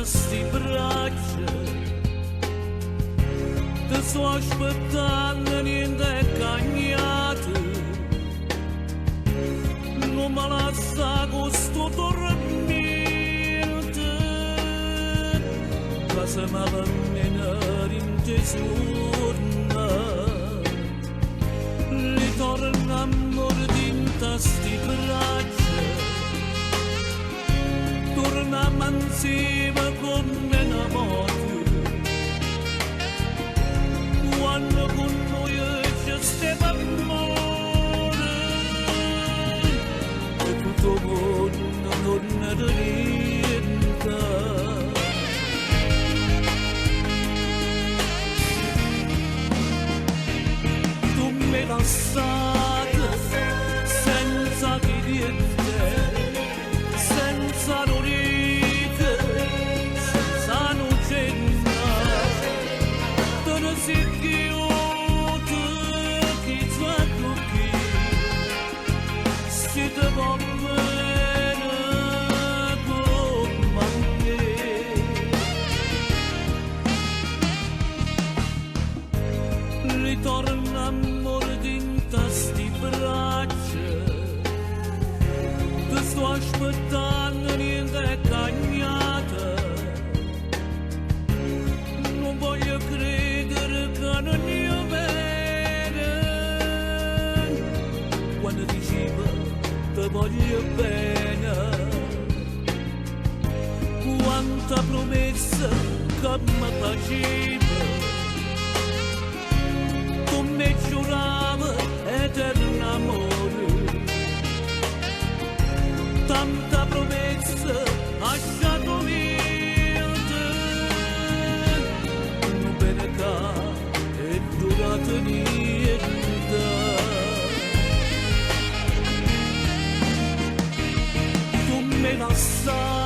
sti braccia, ti sto aspettando niente cagnate, non me la sa questo tormento, che se me la menare in tesura, ritorno a mordinta sti braccia, torniamo insieme come una morte, quando con noi ci stiamo amore, e tutto mondo non ne niente. Tu mi lasciate senza chiedere, senza l'orite, senza nucenza, te ne si chiude chi tua cocchi, si te va bene come a me. Ritorna amore dinta sti braccia, ti sto aspettando niente cagnata, non voglio credere che non io bene, quando dicevo ti voglio bene, quanta promessa che mi faceva, tu mi giuravi eterno amore, tanta promessa lasciato niente, non bene che è durato niente. Tu me la sai